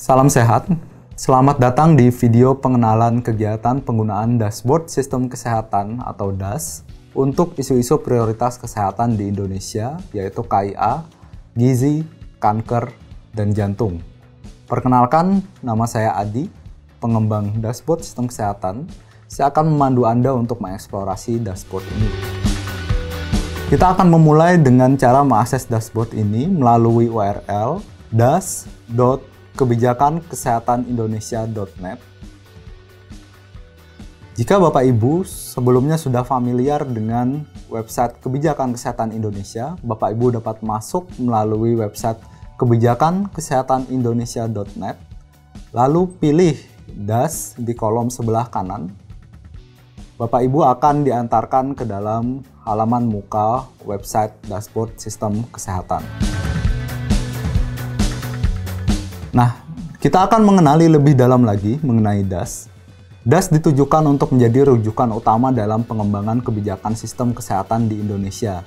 Salam sehat, selamat datang di video pengenalan kegiatan penggunaan Dashboard Sistem Kesehatan atau DAS untuk isu-isu prioritas kesehatan di Indonesia, yaitu KIA, gizi, kanker, dan jantung. Perkenalkan, nama saya Adi, pengembang Dashboard Sistem Kesehatan. Saya akan memandu Anda untuk mengeksplorasi dashboard ini. Kita akan memulai dengan cara mengakses dashboard ini melalui URL das.kebijakankesehatanIndonesia.net. Jika Bapak Ibu sebelumnya sudah familiar dengan website Kebijakan Kesehatan Indonesia, Bapak Ibu dapat masuk melalui website kebijakankesehatanIndonesia.net, lalu pilih DAS di kolom sebelah kanan. Bapak Ibu akan diantarkan ke dalam halaman muka website Dashboard Sistem Kesehatan. Nah, kita akan mengenali lebih dalam lagi mengenai DAS. DAS ditujukan untuk menjadi rujukan utama dalam pengembangan kebijakan sistem kesehatan di Indonesia.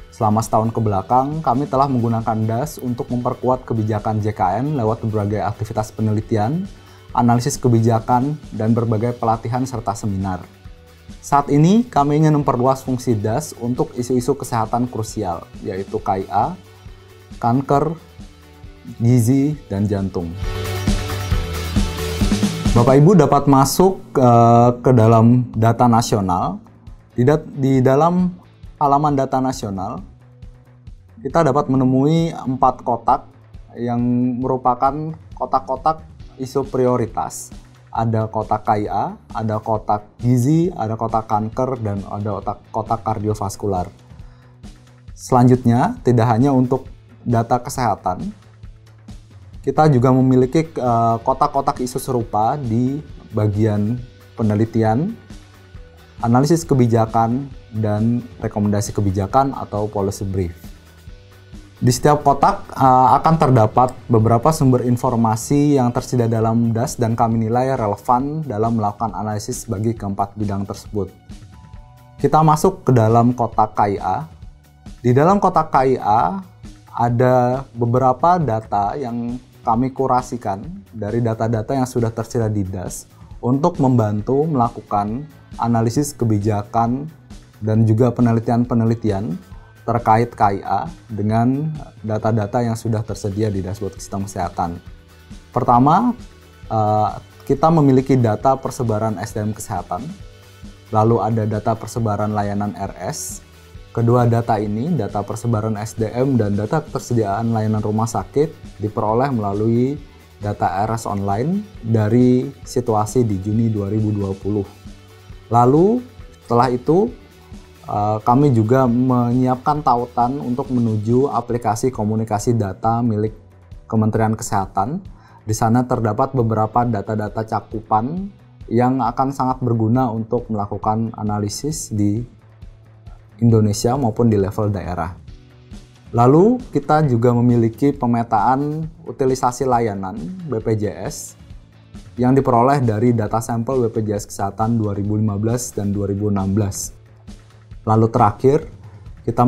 Selama setahun ke belakang, kami telah menggunakan DAS untuk memperkuat kebijakan JKN lewat berbagai aktivitas penelitian, analisis kebijakan, dan berbagai pelatihan serta seminar. Saat ini, kami ingin memperluas fungsi DAS untuk isu-isu kesehatan krusial, yaitu KIA, kanker, gizi, dan jantung. Bapak Ibu dapat masuk ke dalam data nasional. Di dalam halaman data nasional, kita dapat menemui 4 kotak yang merupakan kotak-kotak isu prioritas. Ada kotak KIA, ada kotak gizi, ada kotak kanker, dan ada kotak kardiovaskular. Selanjutnya, tidak hanya untuk data kesehatan, kita juga memiliki kotak-kotak isu serupa di bagian penelitian, analisis kebijakan, dan rekomendasi kebijakan atau policy brief. Di setiap kotak akan terdapat beberapa sumber informasi yang tersedia dalam DAS dan kami nilai relevan dalam melakukan analisis bagi keempat bidang tersebut. Kita masuk ke dalam kotak KIA. Di dalam kotak KIA ada beberapa data yang kami kurasikan dari data-data yang sudah tersedia di DAS untuk membantu melakukan analisis kebijakan dan juga penelitian-penelitian terkait KIA dengan data-data yang sudah tersedia di dashboard sistem kesehatan. Pertama, kita memiliki data persebaran SDM kesehatan, lalu ada data persebaran layanan RS. Kedua data ini, data persebaran SDM dan data persediaan layanan rumah sakit, diperoleh melalui data RS online dari situasi di Juni 2020. Lalu, setelah itu, kami juga menyiapkan tautan untuk menuju aplikasi komunikasi data milik Kementerian Kesehatan. Di sana terdapat beberapa data-data cakupan yang akan sangat berguna untuk melakukan analisis di Indonesia maupun di level daerah. Lalu kita juga memiliki pemetaan utilisasi layanan BPJS yang diperoleh dari data sampel BPJS Kesehatan 2015 dan 2016. Lalu terakhir, kita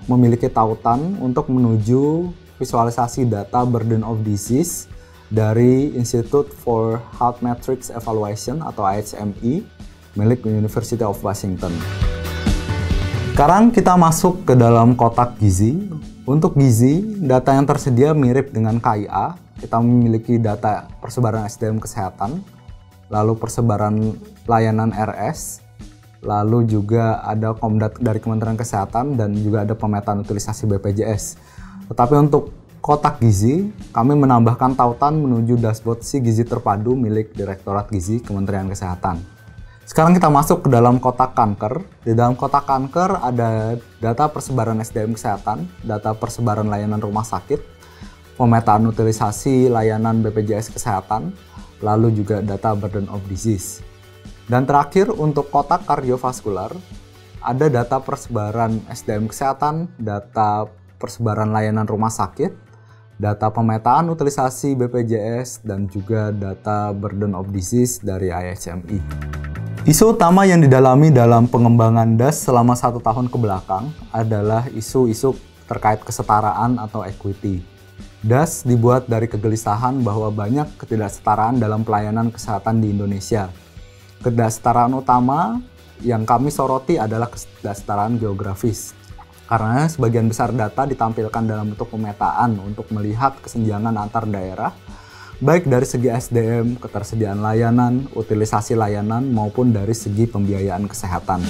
memiliki tautan untuk menuju visualisasi data Burden of Disease dari Institute for Health Metrics Evaluation atau IHME milik University of Washington. Sekarang kita masuk ke dalam kotak gizi. Untuk gizi, data yang tersedia mirip dengan KIA. Kita memiliki data persebaran SDM kesehatan, lalu persebaran layanan RS, lalu juga ada Komdat dari Kementerian Kesehatan dan juga ada pemetaan utilisasi BPJS. Tetapi untuk kotak gizi, kami menambahkan tautan menuju dashboard si gizi terpadu milik Direktorat Gizi Kementerian Kesehatan. Sekarang kita masuk ke dalam kotak kanker. Di dalam kotak kanker ada data persebaran SDM kesehatan, data persebaran layanan rumah sakit, pemetaan utilisasi layanan BPJS Kesehatan, lalu juga data Burden of Disease. Dan terakhir untuk kotak kardiovaskular, ada data persebaran SDM kesehatan, data persebaran layanan rumah sakit, data pemetaan utilisasi BPJS, dan juga data Burden of Disease dari IHME. Isu utama yang didalami dalam pengembangan DAS selama 1 tahun ke belakang adalah isu-isu terkait kesetaraan atau equity. DAS dibuat dari kegelisahan bahwa banyak ketidaksetaraan dalam pelayanan kesehatan di Indonesia. Ketidaksetaraan utama yang kami soroti adalah ketidaksetaraan geografis. Karena sebagian besar data ditampilkan dalam bentuk pemetaan untuk melihat kesenjangan antar daerah, baik dari segi SDM, ketersediaan layanan, utilisasi layanan, maupun dari segi pembiayaan kesehatan.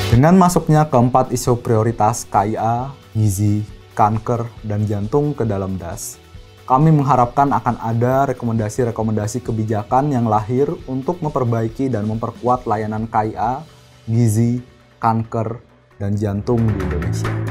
Dengan masuknya keempat isu prioritas KIA, gizi, kanker, dan jantung ke dalam DAS, kami mengharapkan akan ada rekomendasi-rekomendasi kebijakan yang lahir untuk memperbaiki dan memperkuat layanan KIA, gizi, kanker, dan jantung di Indonesia.